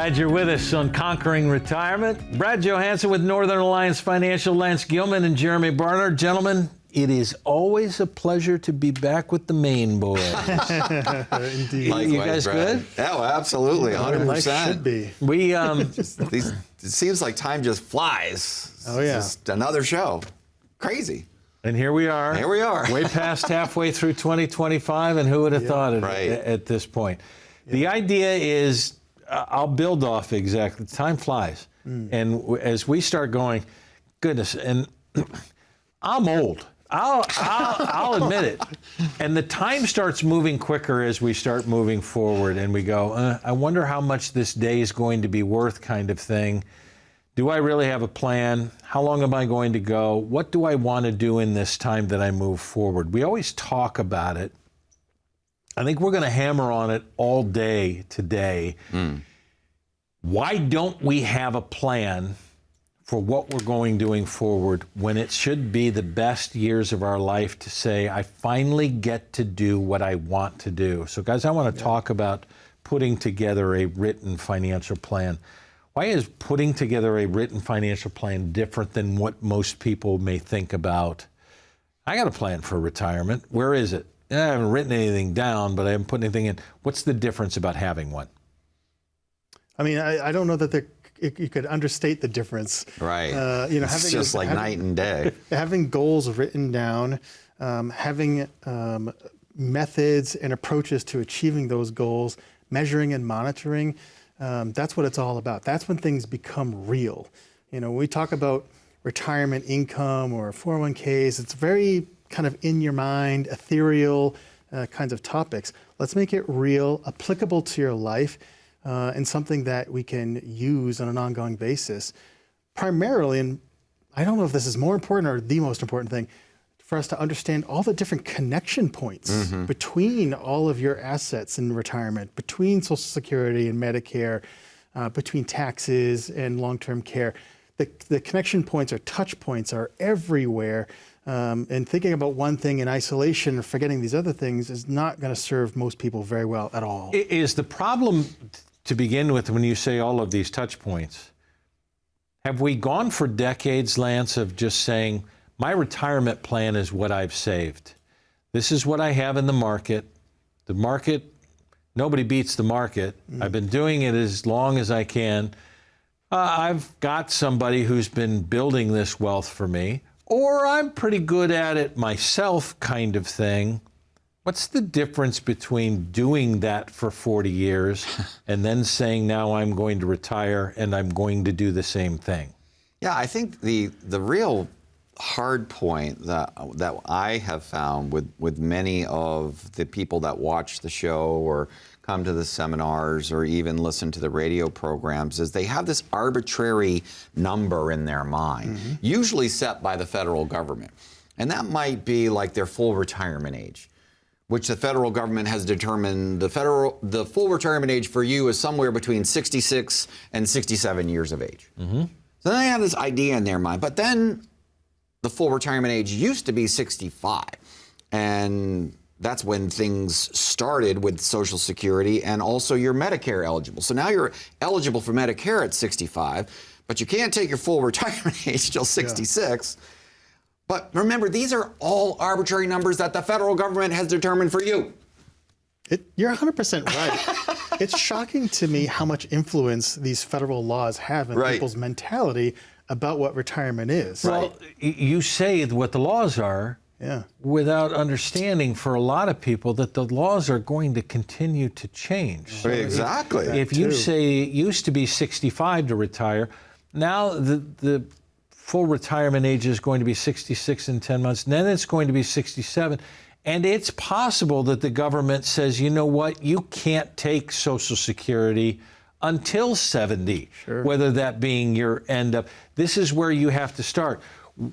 Glad you're with us on Conquering Retirement. Brad Johansson with Northern Alliance Financial, Lance Gilman and Jeremy Barnard. Gentlemen, it is always a pleasure to be back with the Maine boys. Indeed. Likewise, you guys Brad. Good? Oh, absolutely, 100%. Life should be. We it seems like time just flies. Oh yeah. Just another show. Crazy. And here we are. Here we are. Way past halfway through 2025, and who would have thought it at this point? Yeah. The idea is, I'll build off exactly. Time flies. And as we start going, goodness, and I'm old. I'll admit it. And the time starts moving quicker as we start moving forward, and we go, I wonder how much this day is going to be worth, kind of thing. Do I really have a plan? How long am I going to go? What do I want to do in this time that I move forward? We always talk about it. I think we're going to hammer on it all day today. Why don't we have a plan for what we're doing forward when it should be the best years of our life to say, I finally get to do what I want to do? So guys, I want to talk about putting together a written financial plan. Why is putting together a written financial plan different than what most people may think about? I got a plan for retirement. Where is it? I haven't written anything down, but I haven't put anything in. What's the difference about having one? I mean, I don't know that you could understate the difference. Right. It's just like night and day. Having goals written down, having methods and approaches to achieving those goals, measuring and monitoring, that's what it's all about. That's when things become real. When we talk about retirement income or 401ks, it's very kind of in your mind, ethereal kinds of topics. Let's make it real, applicable to your life, and something that we can use on an ongoing basis. Primarily, and I don't know if this is more important or the most important thing, for us to understand all the different connection points between all of your assets in retirement, between Social Security and Medicare, between taxes and long-term care. The connection points or touch points are everywhere. And thinking about one thing in isolation or forgetting these other things is not going to serve most people very well at all. Is the problem, to begin with, when you say all of these touch points, have we gone for decades, Lance, of just saying, my retirement plan is what I've saved. This is what I have in the market. The market, nobody beats the market. I've been doing it as long as I can. I've got somebody who's been building this wealth for me. Or I'm pretty good at it myself, kind of thing. What's the difference between doing that for 40 years and then saying, now I'm going to retire and I'm going to do the same thing? Yeah, I think the real hard point that I have found with many of the people that watch the show or come to the seminars or even listen to the radio programs is they have this arbitrary number in their mind, usually set by the federal government. And that might be like their full retirement age, which the federal government has determined the full retirement age for you is somewhere between 66 and 67 years of age. So they have this idea in their mind. But then the full retirement age used to be 65. And that's when things started with Social Security and also you're Medicare eligible. So now you're eligible for Medicare at 65, but you can't take your full retirement age till 66. Yeah. But remember, these are all arbitrary numbers that the federal government has determined for you. You're 100% right. It's shocking to me how much influence these federal laws have in people's mentality about what retirement is. Well, you say what the laws are, without understanding for a lot of people that the laws are going to continue to change. So exactly. If you say it used to be 65 to retire, now the full retirement age is going to be 66 in 10 months, and then it's going to be 67. And it's possible that the government says, you know what, you can't take Social Security until 70, whether that being your end up. This is where you have to start.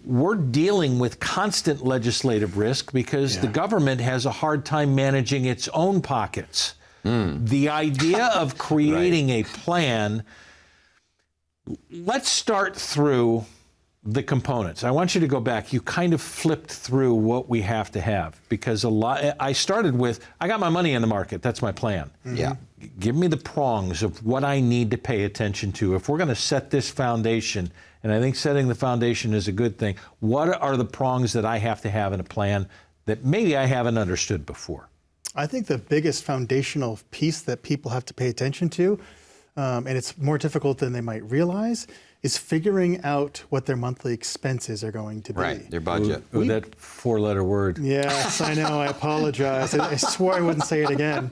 We're dealing with constant legislative risk because the government has a hard time managing its own pockets. The idea of creating a plan, let's start through the components. I want you to go back. You kind of flipped through what we have to have, because I started with, I got my money in the market. That's my plan. Yeah. Give me the prongs of what I need to pay attention to. If we're going to set this foundation, and I think setting the foundation is a good thing, what are the prongs that I have to have in a plan that maybe I haven't understood before? I think the biggest foundational piece that people have to pay attention to, and it's more difficult than they might realize, is figuring out what their monthly expenses are going to be. Right, their budget. Ooh, that four-letter word. Yes, I know, I apologize. I swore I wouldn't say it again.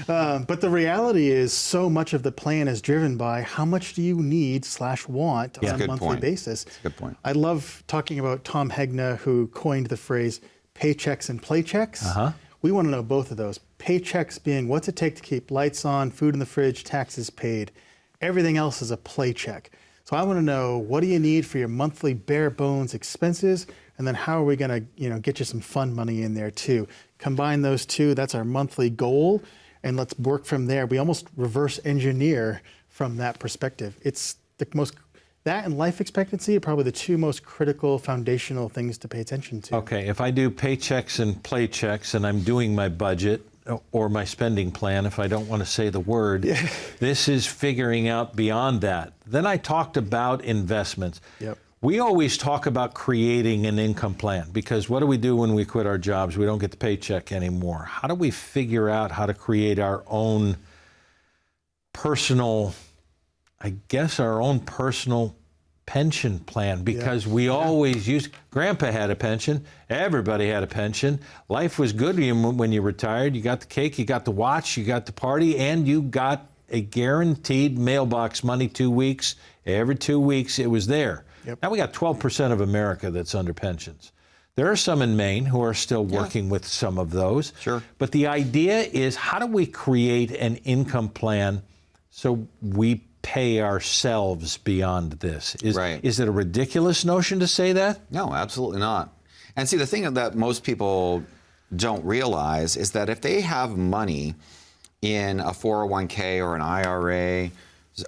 But the reality is so much of the plan is driven by how much do you need/want on a monthly basis. That's a good point. I love talking about Tom Hegna, who coined the phrase paychecks and playchecks. We want to know both of those. Paychecks being what's it take to keep lights on, food in the fridge, taxes paid. Everything else is a playcheck. So I want to know, what do you need for your monthly bare bones expenses, and then how are we going to, get you some fun money in there too. Combine those two, that's our monthly goal, and let's work from there. We almost reverse engineer from that perspective. It's the most, that and life expectancy are probably the two most critical foundational things to pay attention to. Okay, if I do paychecks and playchecks and I'm doing my budget, or my spending plan, if I don't want to say the word, this is figuring out beyond that. Then I talked about investments. Yep. We always talk about creating an income plan, because what do we do when we quit our jobs? We don't get the paycheck anymore. How do we figure out how to create our own personal, pension plan? Because we always used, Grandpa had a pension, everybody had a pension. Life was good when you retired. You got the cake, you got the watch, you got the party, and you got a guaranteed mailbox money 2 weeks. Every 2 weeks it was there. Now we got 12% of America that's under pensions. There are some in Maine who are still working with some of those. Sure. But the idea is, how do we create an income plan so we pay ourselves beyond this? Is it a ridiculous notion to say that? No, absolutely not. And see, the thing that most people don't realize is that if they have money in a 401k or an IRA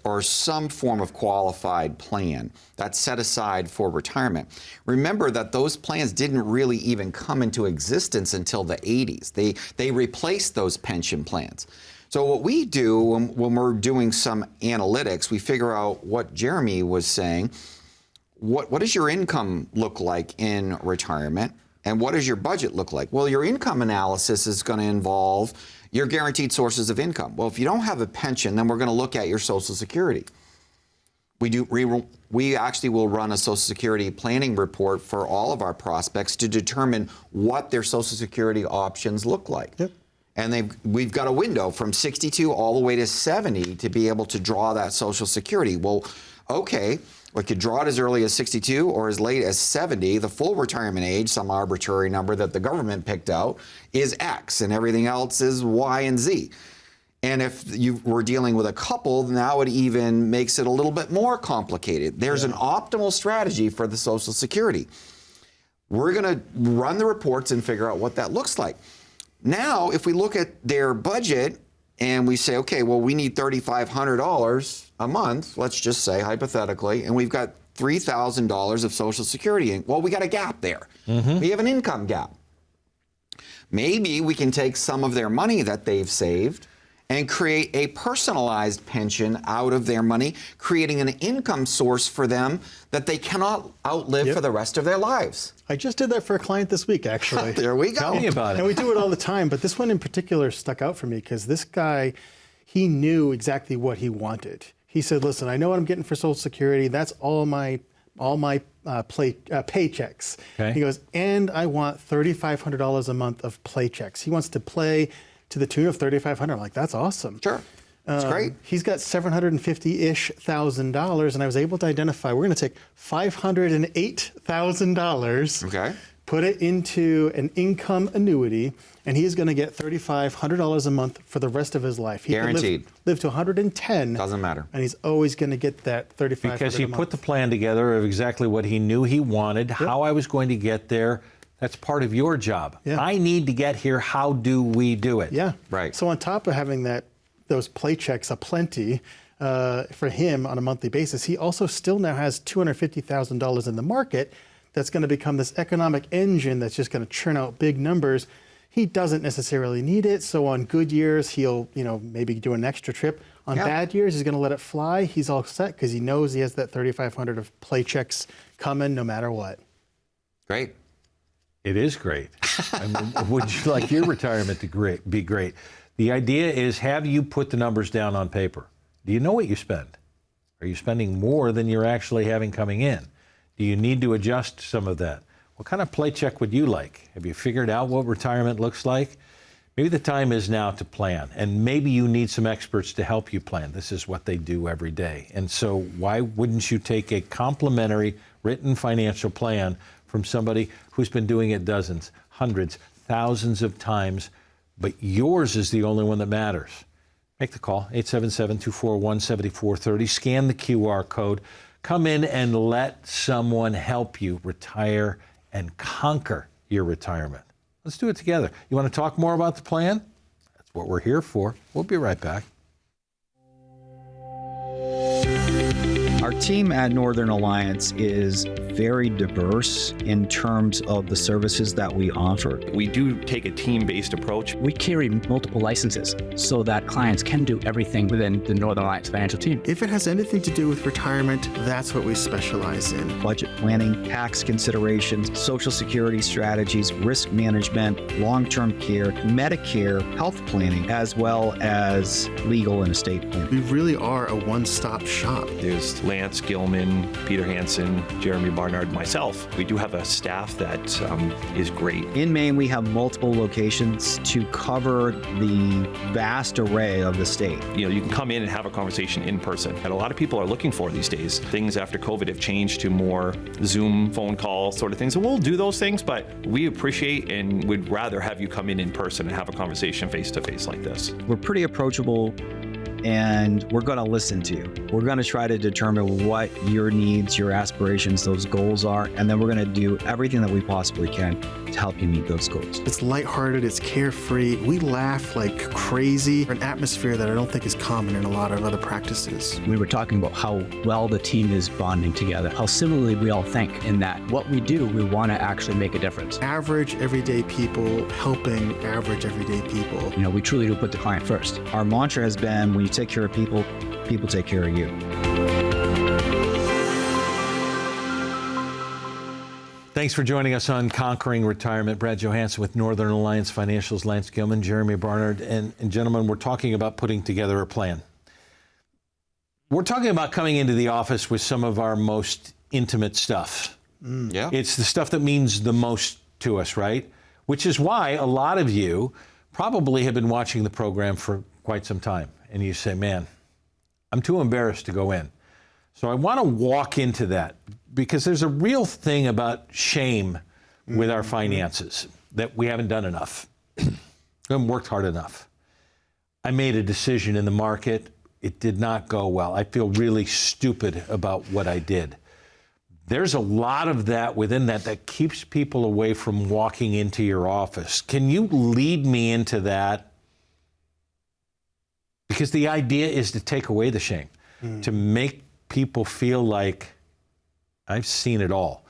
or some form of qualified plan that's set aside for retirement, remember that those plans didn't really even come into existence until the 80s. They replaced those pension plans. So what we do when we're doing some analytics, we figure out what Jeremy was saying. What does your income look like in retirement, and what does your budget look like? Well, your income analysis is going to involve your guaranteed sources of income. Well, if you don't have a pension, then we're going to look at your Social Security. We actually will run a Social Security planning report for all of our prospects to determine what their Social Security options look like. Yep. And we've got a window from 62 all the way to 70 to be able to draw that Social Security. Well, okay, we could draw it as early as 62 or as late as 70. The full retirement age, some arbitrary number that the government picked out, is X, and everything else is Y and Z. And if you were dealing with a couple, now it even makes it a little bit more complicated. There's an optimal strategy for the Social Security. We're going to run the reports and figure out what that looks like. Now, if we look at their budget and we say, okay, well, we need $3,500 a month, let's just say hypothetically, and we've got $3,000 of Social Security. Well, we got a gap there. We have an income gap. Maybe we can take some of their money that they've saved and create a personalized pension out of their money, creating an income source for them that they cannot outlive for the rest of their lives. I just did that for a client this week, actually. There we go. Tell me about it. And we do it all the time, but this one in particular stuck out for me because this guy, he knew exactly what he wanted. He said, listen, I know what I'm getting for Social Security. That's all my paychecks. Okay. He goes, and I want $3,500 a month of playchecks. He wants to play to the tune of $3,500. I'm like, that's awesome. Sure. That's great. He's got $750-ish thousand, and I was able to identify, we're going to take $508,000, Okay. put it into an income annuity, and he's going to get $3,500 a month for the rest of his life. He Guaranteed. Could live to 110. Doesn't matter. And he's always going to get that $3,500 Because he a month. put the plan together of exactly what he knew he wanted, how I was going to get there. That's part of your job. Yeah. I need to get here. How do we do it? Yeah. Right. So on top of having those playchecks aplenty, for him on a monthly basis. He also still now has $250,000 in the market that's going to become this economic engine that's just going to churn out big numbers. He doesn't necessarily need it, so on good years, he'll maybe do an extra trip. On bad years, he's going to let it fly. He's all set because he knows he has that $3,500 of play checks coming no matter what. Great. It is great. I mean, would you like your retirement to be great? The idea is, have you put the numbers down on paper? Do you know what you spend? Are you spending more than you're actually having coming in? Do you need to adjust some of that? What kind of play check would you like? Have you figured out what retirement looks like? Maybe the time is now to plan, and maybe you need some experts to help you plan. This is what they do every day. And so why wouldn't you take a complimentary written financial plan from somebody who's been doing it dozens, hundreds, thousands of times, but yours is the only one that matters? Make the call, 877-241-7430. Scan the QR code. Come in and let someone help you retire and conquer your retirement. Let's do it together. You want to talk more about the plan? That's what we're here for. We'll be right back. Our team at Northern Alliance is very diverse in terms of the services that we offer. We do take a team-based approach. We carry multiple licenses so that clients can do everything within the Northern Alliance financial team. If it has anything to do with retirement, that's what we specialize in. Budget planning, tax considerations, Social Security strategies, risk management, long-term care, Medicare, health planning, as well as legal and estate planning. We really are a one-stop shop. There's Lance, Gilman, Peter Hansen, Jeremy Barnard, myself. We do have a staff that is great. In Maine, we have multiple locations to cover the vast array of the state. You can come in and have a conversation in person. And a lot of people are looking for these days. Things after COVID have changed to more Zoom, phone call sort of things. And we'll do those things, but we appreciate and would rather have you come in person and have a conversation face to face like this. We're pretty approachable, and we're going to listen to you. We're going to try to determine what your needs, your aspirations, those goals are, and then we're going to do everything that we possibly can to help you meet those goals. It's lighthearted, it's carefree. We laugh like crazy. An atmosphere that I don't think is common in a lot of other practices. We were talking about how well the team is bonding together, how similarly we all think in that what we do, we want to actually make a difference. Average everyday people helping average everyday people. We truly do put the client first. Our mantra has been, when you take care of people, people take care of you. Thanks for joining us on Conquering Retirement. Brad Johansson with Northern Alliance Financial's Lance Gilman, Jeremy Barnard, and gentlemen, we're talking about putting together a plan. We're talking about coming into the office with some of our most intimate stuff. Yeah. It's the stuff that means the most to us, right? Which is why a lot of you probably have been watching the program for quite some time. And you say, man, I'm too embarrassed to go in. So I want to walk into that because there's a real thing about shame with our finances that we haven't done enough. We haven't worked hard enough. I made a decision in the market. It did not go well. I feel really stupid about what I did. There's a lot of that within that keeps people away from walking into your office. Can you lead me into that? Because the idea is to take away the shame, to make people feel like I've seen it all.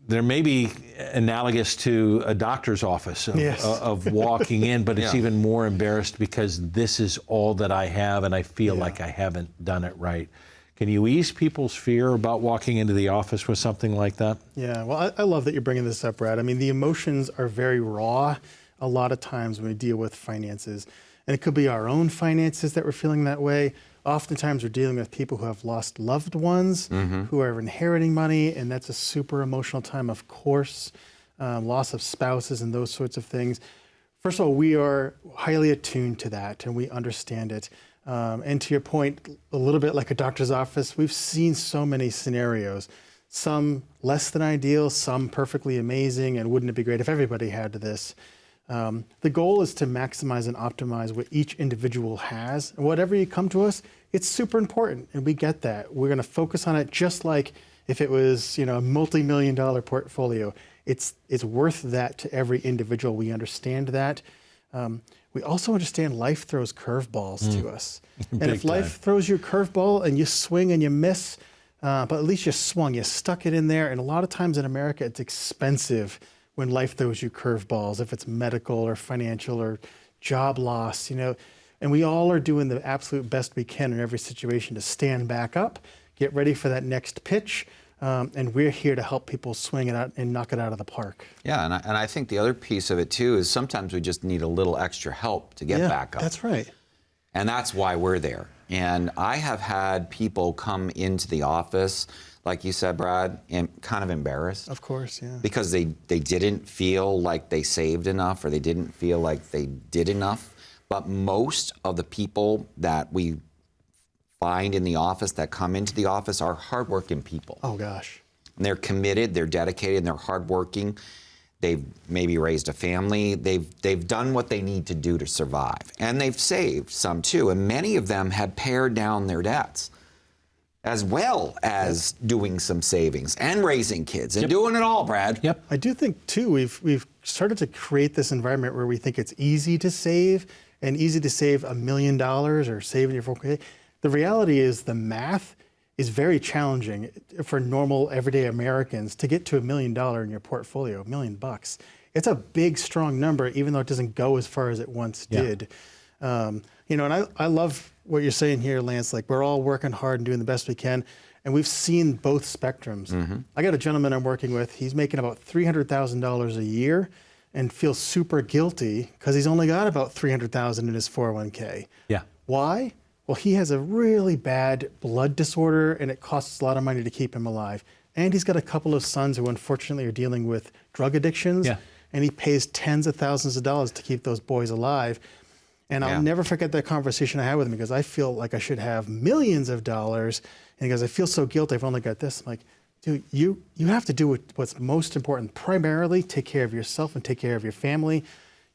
There may be analogous to a doctor's office of walking in, but it's even more embarrassed because this is all that I have and I feel like I haven't done it right. Can you ease people's fear about walking into the office with something like that? Yeah, well, I love that you're bringing this up, Brad. I mean, the emotions are very raw a lot of times when we deal with finances. And it could be our own finances that we're feeling that way. Oftentimes we're dealing with people who have lost loved ones, who are inheriting money, and that's a super emotional time, of course. Loss of spouses and those sorts of things. First of all, we are highly attuned to that, and we understand it. And to your point, a little bit like a doctor's office, we've seen so many scenarios. Some less than ideal, some perfectly amazing, and wouldn't it be great if everybody had this? The goal is to maximize and optimize what each individual has. And whatever you come to us, it's super important, and we get that. We're going to focus on it just like if it was, a multi-million-dollar portfolio. It's worth that to every individual. We understand that. we also understand life throws curveballs to us. And Big if life time. throws you a curveball and you swing and you miss, but at least you swung, you stuck it in there. And a lot of times in America, it's expensive when life throws you curveballs, if it's medical or financial or job loss, you know. And we all are doing the absolute best we can in every situation to stand back up, get ready for that next pitch. And we're here to help people swing it out and knock it out of the park. Yeah, and I think the other piece of it too is sometimes we just need a little extra help to get back up. That's right. And that's why we're there. And I have had people come into the office, like you said, Brad, and kind of embarrassed. Of course, yeah. Because they didn't feel like they saved enough or they didn't feel like they did enough. But most of the people that we find in the office that come into the office are hardworking people. Oh, gosh. And they're committed, they're dedicated, and they're hardworking. They've maybe raised a family. They've done what they need to do to survive. And they've saved some too. And many of them have pared down their debts, as well as doing some savings and raising kids and doing it all, Brad. Yep. I do think, too, we've started to create this environment where we think it's easy to save and easy to save $1 million or save in your 401k. The reality is the math is very challenging for normal, everyday Americans to get to $1 million in your portfolio, $1 million. It's a big, strong number, even though it doesn't go as far as it once did. You know, and I love what you're saying here, Lance. Like, we're all working hard and doing the best we can, and we've seen both spectrums. I got a gentleman I'm working with. He's making about $300,000 a year and feels super guilty because he's only got about $300,000 in his 401k. Yeah. Why? Well, he has a really bad blood disorder, and it costs a lot of money to keep him alive. And he's got a couple of sons who unfortunately are dealing with drug addictions, and he pays tens of thousands of dollars to keep those boys alive. And I'll never forget that conversation I had with him because I feel like I should have millions of dollars. And he goes, I feel so guilty, I've only got this. I'm like, dude, you have to do what's most important. Primarily, take care of yourself and take care of your family.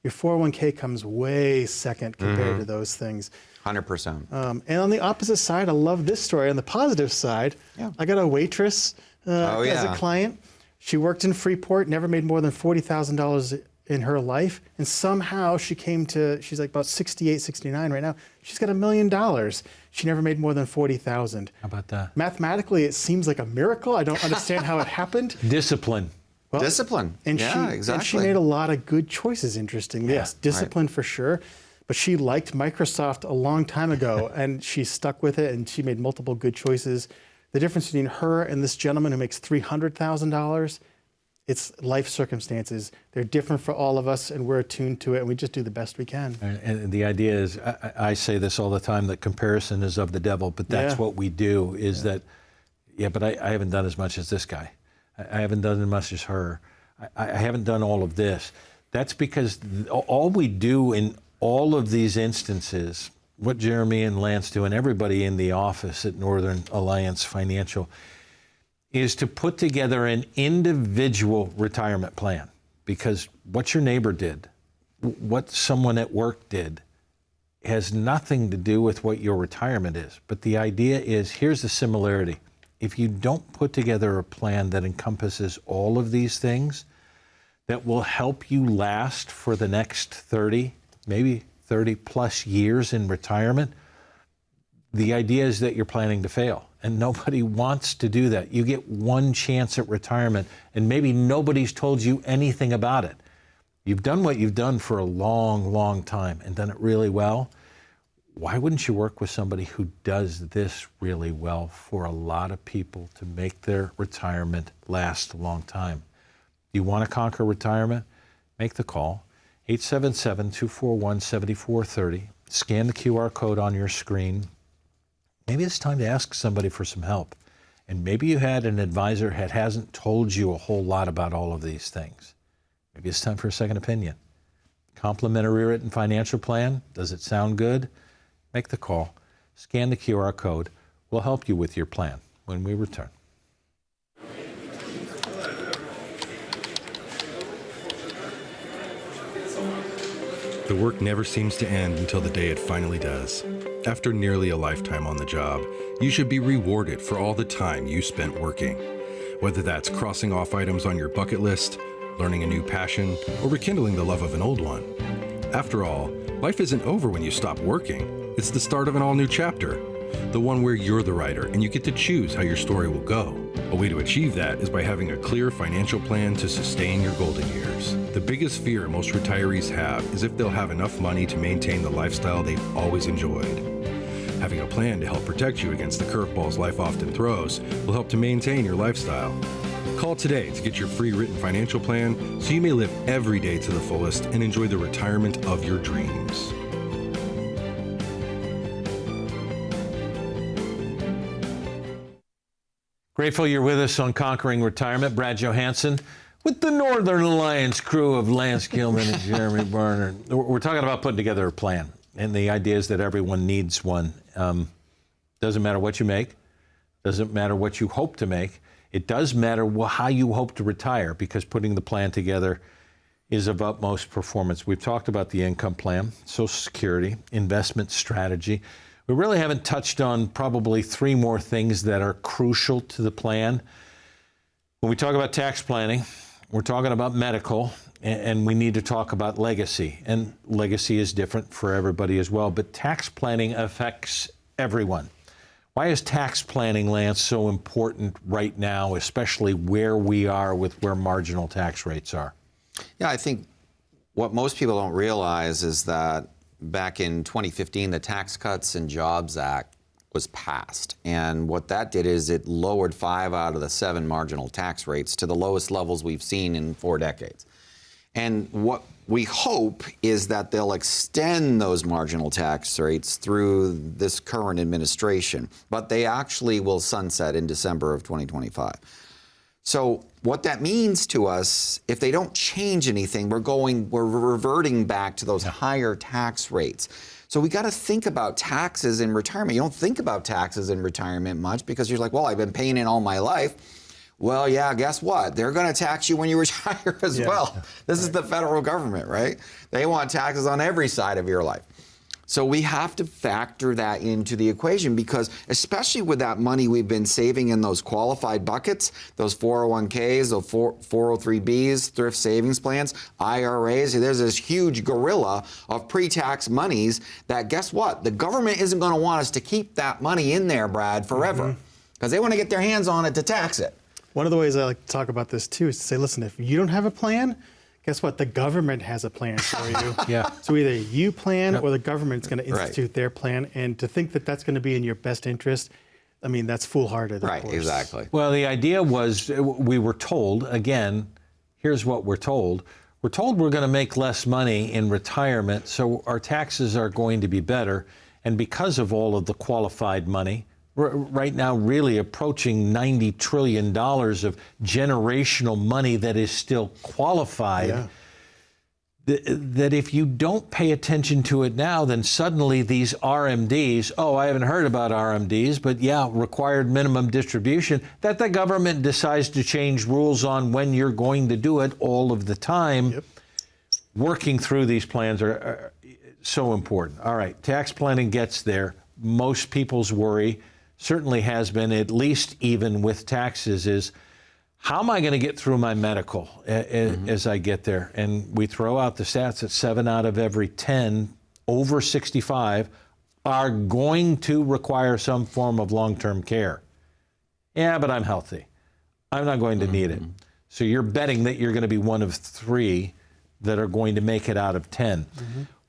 Your 401k comes way second compared to those things. 100%. And on the opposite side, I love this story. On the positive side, I got a waitress as a client. She worked in Freeport, never made more than $40,000 in her life. And somehow she came to, she's like about 68, 69 right now. She's got $1 million. She never made more than 40,000. How about that? Mathematically, it seems like a miracle. I don't understand how it happened. Discipline. Well, Discipline. And exactly. And she made a lot of good choices, interesting. Yes, discipline for sure. But she liked Microsoft a long time ago, and she stuck with it, and she made multiple good choices. The difference between her and this gentleman who makes $300,000, it's life circumstances. They're different for all of us, and we're attuned to it, and we just do the best we can. And the idea is, I say this all the time, that comparison is of the devil, but that's what we do, is that, but I haven't done as much as this guy. I haven't done as much as her. I haven't done all of this. That's because all we do in all of these instances, what Jeremy and Lance do, and everybody in the office at Northern Alliance Financial, is to put together an individual retirement plan. Because what your neighbor did, what someone at work did, has nothing to do with what your retirement is. But the idea is, here's the similarity. If you don't put together a plan that encompasses all of these things, that will help you last for the next 30, maybe 30 plus years in retirement, the idea is that you're planning to fail. And nobody wants to do that. You get one chance at retirement, and maybe nobody's told you anything about it. You've done what you've done for a long, long time and done it really well. Why wouldn't you work with somebody who does this really well for a lot of people to make their retirement last a long time? Do you want to conquer retirement? Make the call. 877-241-7430. Scan the QR code on your screen. Maybe it's time to ask somebody for some help. And maybe you had an advisor that hasn't told you a whole lot about all of these things. Maybe it's time for a second opinion. Complimentary written financial plan. Does it sound good? Make the call. Scan the QR code. We'll help you with your plan when we return. The work never seems to end until the day it finally does. After nearly a lifetime on the job, you should be rewarded for all the time you spent working. Whether that's crossing off items on your bucket list, learning a new passion, or rekindling the love of an old one. After all, life isn't over when you stop working. It's the start of an all-new chapter, the one where you're the writer and you get to choose how your story will go. A way to achieve that is by having a clear financial plan to sustain your golden years. The biggest fear most retirees have is if they'll have enough money to maintain the lifestyle they've always enjoyed. Having a plan to help protect you against the curveballs life often throws will help to maintain your lifestyle. Call today to get your free written financial plan so you may live every day to the fullest and enjoy the retirement of your dreams. Grateful you're with us on Conquering Retirement. Brad Johansson with the Northern Alliance crew of Lance Gilman and Jeremy Barnard. We're talking about putting together a plan, and the idea is that everyone needs one. Doesn't matter what you make, doesn't matter what you hope to make. It does matter how you hope to retire, because putting the plan together is of utmost performance. We've talked about the income plan, Social Security, investment strategy. We really haven't touched on probably 3 more things that are crucial to the plan. When we talk about tax planning, we're talking about medical, and we need to talk about legacy. And legacy is different for everybody as well, but tax planning affects everyone. Why is tax planning, Lance, so important right now, especially where we are with where marginal tax rates are? Yeah, I think what most people don't realize is that back in 2015, the Tax Cuts and Jobs Act was passed. And what that did is it lowered 5 out of the 7 marginal tax rates to the lowest levels we've seen in 4 decades. And what we hope is that they'll extend those marginal tax rates through this current administration, but they actually will sunset in December of 2025. So what that means to us, if they don't change anything, we're reverting back to those higher tax rates. So we got to think about taxes in retirement. You don't think about taxes in retirement much because you're like, well, I've been paying in all my life. Well, yeah, guess what? They're going to tax you when you retire as well. This is the federal government, right? They want taxes on every side of your life. So we have to factor that into the equation, because especially with that money we've been saving in those qualified buckets, those 401ks, those 403bs, thrift savings plans, IRAs, there's this huge gorilla of pre-tax monies that, guess what? The government isn't going to want us to keep that money in there, Brad, forever, because they want to get their hands on it to tax it. One of the ways I like to talk about this too is to say, listen, if you don't have a plan, guess what? The government has a plan for you. So either you plan or the government's going to institute their plan. And to think that that's going to be in your best interest, I mean, that's foolhardy. Right, exactly. Well, the idea was, we were told, again, here's what we're told. We're told we're going to make less money in retirement, so our taxes are going to be better. And because of all of the qualified money, right now really approaching $90 trillion of generational money that is still qualified, that if you don't pay attention to it now, then suddenly these RMDs, I haven't heard about RMDs, but required minimum distribution, that the government decides to change rules on when you're going to do it all of the time. Working through these plans are so important. All right, tax planning gets there. Most people's worry, certainly has been, at least even with taxes, is how am I going to get through my medical as I get there? And we throw out the stats that 7 out of every 10 over 65 are going to require some form of long-term care. Yeah, but I'm healthy. I'm not going to need it. So you're betting that you're going to be one of 3 that are going to make it out of 10.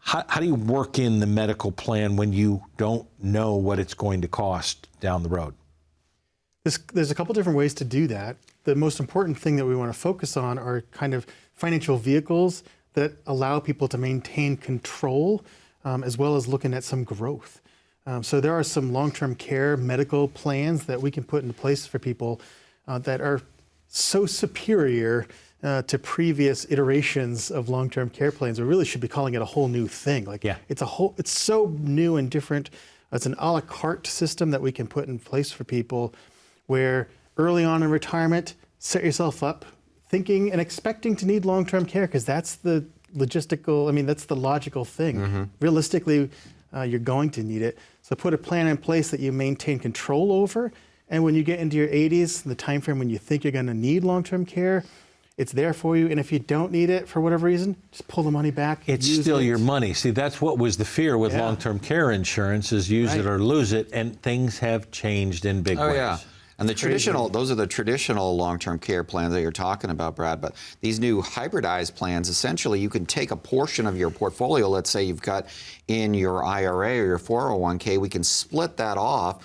How do you work in the medical plan when you don't know what it's going to cost down the road? There's a couple different ways to do that. The most important thing that we want to focus on are kind of financial vehicles that allow people to maintain control, as well as looking at some growth. So there are some long-term care medical plans that we can put into place for people that are so superior to previous iterations of long-term care plans. We really should be calling it a whole new thing. It's so new and different. It's an a la carte system that we can put in place for people, where early on in retirement, set yourself up thinking and expecting to need long-term care, because that's the that's the logical thing. Realistically, you're going to need it. So put a plan in place that you maintain control over, and when you get into your 80s, the time frame when you think you're going to need long-term care, It's there for you, and if you don't need it for whatever reason, just pull the money back. It's use still it. your money. See, that's what was the fear with Yeah. long-term care insurance, is use it Right. or lose it, and things have changed in big ways. Oh, yeah. And the traditional, those are the traditional long-term care plans that you're talking about, Brad. But these new hybridized plans, essentially, you can take a portion of your portfolio. Let's say you've got in your IRA or your 401k, we can split that off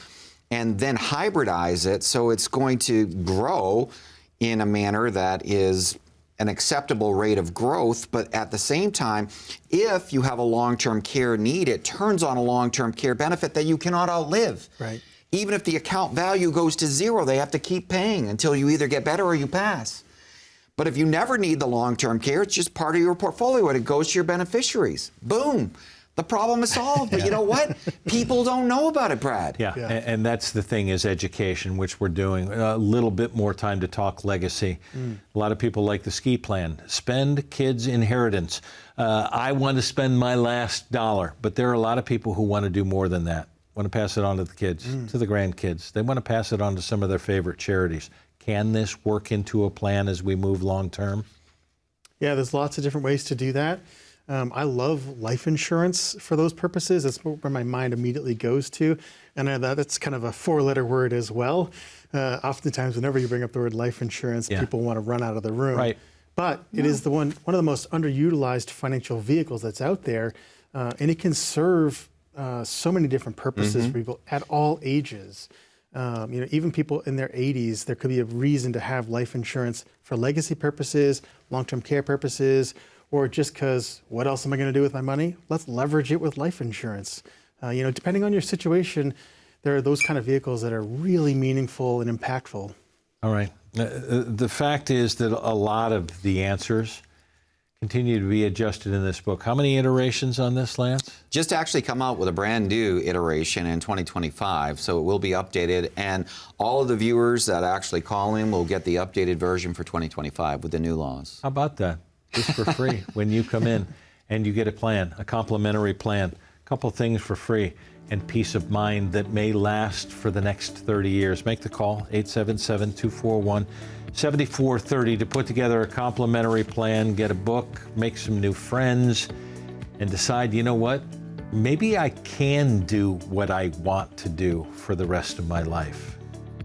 and then hybridize it so it's going to grow in a manner that is an acceptable rate of growth. But at the same time, if you have a long-term care need, it turns on a long-term care benefit that you cannot outlive. Right. Even if the account value goes to zero, they have to keep paying until you either get better or you pass. But if you never need the long-term care, it's just part of your portfolio and it goes to your beneficiaries. Boom. The problem is solved. But you know what? People don't know about it, Brad. Yeah, Yeah. and that's the thing, is education, which we're doing. A little bit more time to talk legacy. A lot of people like the ski plan. Spend kids' inheritance. I want to spend my last dollar, but there are a lot of people who want to do more than that. Want to pass it on to the kids, to the grandkids. They want to pass it on to some of their favorite charities. Can this work into a plan as we move long term? Yeah, there's lots of different ways to do that. I love life insurance for those purposes. That's where my mind immediately goes to. And that's kind of a 4-letter word as well. Oftentimes, whenever you bring up the word life insurance, people want to run out of the room. Right. But it is one of the most underutilized financial vehicles that's out there. And it can serve so many different purposes for people at all ages. Even people in their 80s, there could be a reason to have life insurance for legacy purposes, long-term care purposes, or just because, what else am I going to do with my money? Let's leverage it with life insurance. Depending on your situation, there are those kind of vehicles that are really meaningful and impactful. All right. The fact is that a lot of the answers continue to be adjusted in this book. How many iterations on this, Lance? Just actually come out with a brand new iteration in 2025, so it will be updated, and all of the viewers that actually call in will get the updated version for 2025 with the new laws. How about that? Just for free when you come in and you get a plan, a complimentary plan, a couple things for free, and peace of mind that may last for the next 30 years. Make the call, 877-241-7430, to put together a complimentary plan, get a book, make some new friends, and decide, you know what, maybe I can do what I want to do for the rest of my life.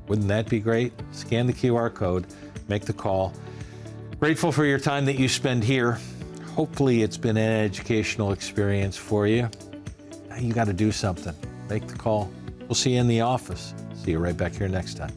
Wouldn't that be great? Scan the QR code, make the call. Grateful for your time that you spend here. Hopefully it's been an educational experience for you. Now you got to do something. Make the call. We'll see you in the office. See you right back here next time.